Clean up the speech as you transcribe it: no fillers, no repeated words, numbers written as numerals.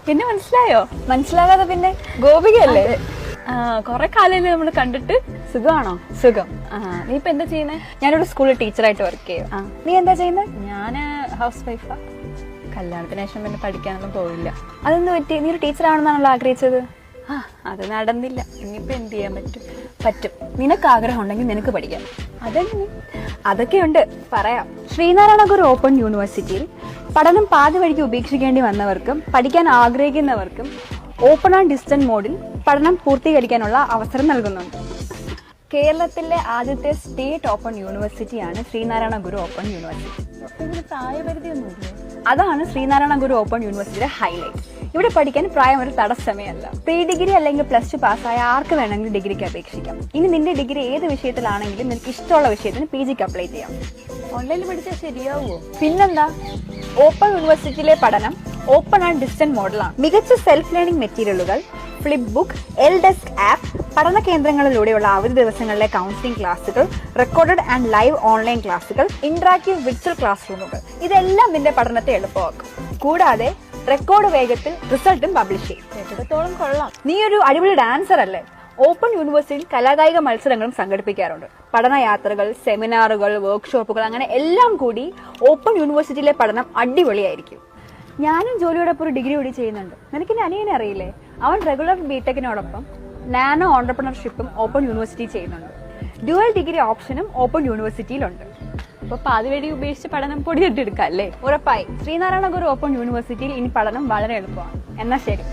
എന്നെ മനസ്സിലായോ? മനസ്സിലാകാതെ പിന്നെ ഗോപികയല്ലേ? കൊറേ കാലം നമ്മള് കണ്ടിട്ട്. സുഖമാണോ? സുഖം. നീ ഇപ്പൊ എന്താ ചെയ്യുന്നേ? ഞാനൊരു സ്കൂളിൽ ടീച്ചറായിട്ട് വർക്ക് ചെയ്യും. നീ എന്താ ചെയ്യുന്നത്? ഞാന് ഹൗസ് വൈഫാ. കല്യാണത്തിന് ശേഷം പിന്നെ പഠിക്കാനൊന്നും പോവില്ല. അതെന്ത് പറ്റി? നീ ഒരു ടീച്ചർ ആവണമെന്നാണല്ലോ ആഗ്രഹിച്ചത്. അത് നടന്നില്ല. ഇനിയിപ്പോ എന്ത് ചെയ്യാൻ പറ്റും? പറ്റും. നിനക്ക് ആഗ്രഹം ഉണ്ടെങ്കിൽ നിനക്ക് പഠിക്കാം. അതെങ്ങനെ? അതൊക്കെയുണ്ട്, പറയാം. ശ്രീനാരായണ ഗുരു ഓപ്പൺ യൂണിവേഴ്സിറ്റിയിൽ പഠനം പാതി വഴിക്ക് ഉപേക്ഷിക്കേണ്ടി വന്നവർക്കും പഠിക്കാൻ ആഗ്രഹിക്കുന്നവർക്കും ഓപ്പൺ ആൻഡ് ഡിസ്റ്റന്റ് മോഡിൽ പഠനം പൂർത്തീകരിക്കാനുള്ള അവസരം നൽകുന്നുണ്ട്. കേരളത്തിലെ ആദ്യത്തെ സ്റ്റേറ്റ് ഓപ്പൺ യൂണിവേഴ്സിറ്റിയാണ് ശ്രീനാരായണ ഗുരു ഓപ്പൺ യൂണിവേഴ്സിറ്റി. ഇതിന് പ്രായപരിധിയൊന്നുമില്ല. അതാണ് ശ്രീനാരായണ ഗുരു ഓപ്പൺ യൂണിവേഴ്സിറ്റിയുടെ ഹൈലൈറ്റ്. ഇവിടെ പഠിക്കാൻ പ്രായം ഒരു തടസ്സമേ അല്ല. പ്രീ ഡിഗ്രി അല്ലെങ്കിൽ +2 പാസ്സായ ആർക്ക് വേണമെങ്കിലും ഡിഗ്രിക്ക് അപേക്ഷിക്കാം. ഇനി നിന്റെ ഡിഗ്രി ഏത് വിഷയത്തിലാണെങ്കിലും നിനക്ക് ഇഷ്ടമുള്ള വിഷയത്തിന് PG ക്ക് അപ്ലൈ ചെയ്യാം. ഓൺലൈനിൽ പഠിച്ചാൽ ശരിയാവുമോ? പിന്നെന്താ, ഓപ്പൺ യൂണിവേഴ്സിറ്റിയിലെ പഠനം ഓപ്പൺ ആൻഡ് ഡിസ്റ്റന്റ് മോഡലാണ്. മികച്ച സെൽഫ് ലേണിംഗ് മെറ്റീരിയലുകൾ, ഫ്ലിപ്പ് ബുക്ക്, LDesk ആപ്പ്, പഠന കേന്ദ്രങ്ങളിലൂടെയുള്ള അവധി ദിവസങ്ങളിലെ കൗൺസിലിംഗ് ക്ലാസുകൾ, റെക്കോർഡഡ് ആൻഡ് ലൈവ് ഓൺലൈൻ ക്ലാസുകൾ, ഇന്ററാക്റ്റീവ് വിർച്വൽ ക്ലാസ് റൂമുകൾ, ഇതെല്ലാം നിന്റെ പഠനത്തെ എളുപ്പമാക്കും. കൂടാതെ റെക്കോർഡ് വേഗത്തിൽ റിസൾട്ടും പബ്ലിഷ് ചെയ്യും. എത്രത്തോളം കൊള്ളാം. നീ ഒരു അടിപൊളി ഡാൻസർ അല്ലേ? ഓപ്പൺ യൂണിവേഴ്സിറ്റിയിൽ കലാകായിക മത്സരങ്ങളും സംഘടിപ്പിക്കാറുണ്ട്. പഠനയാത്രകൾ, സെമിനാറുകൾ, വർക്ക്ഷോപ്പുകൾ, അങ്ങനെ എല്ലാം കൂടി ഓപ്പൺ യൂണിവേഴ്സിറ്റിയിലെ പഠനം അടിപൊളിയായിരിക്കും. ഞാനും ജോലിയോടൊപ്പം ഒരു ഡിഗ്രി കൂടി ചെയ്യുന്നുണ്ട്. നിനക്ക് എന്റെ അനിയനെ അറിയില്ലേ? അവൻ റെഗുലർ ബിടെക്കിനോടൊപ്പം നാനോ ഓണ്ടർപ്രണർഷിപ്പും ഓപ്പൺ യൂണിവേഴ്സിറ്റി ചെയ്യുന്നുണ്ട്. ഡ്യുവൽ ഡിഗ്രി ഓപ്ഷനും ഓപ്പൺ യൂണിവേഴ്സിറ്റിയിലുണ്ട്. അപ്പൊ പാതി വഴി ഉപേക്ഷിച്ച് പഠനം പൊടിയിട്ടെടുക്കാം അല്ലേ? ഉറപ്പായി. ശ്രീനാരായണ ഗുരു ഓപ്പൺ യൂണിവേഴ്സിറ്റിയിൽ ഇനി പഠനം വളരെ എളുപ്പമാണ്. എന്നാ ശരി.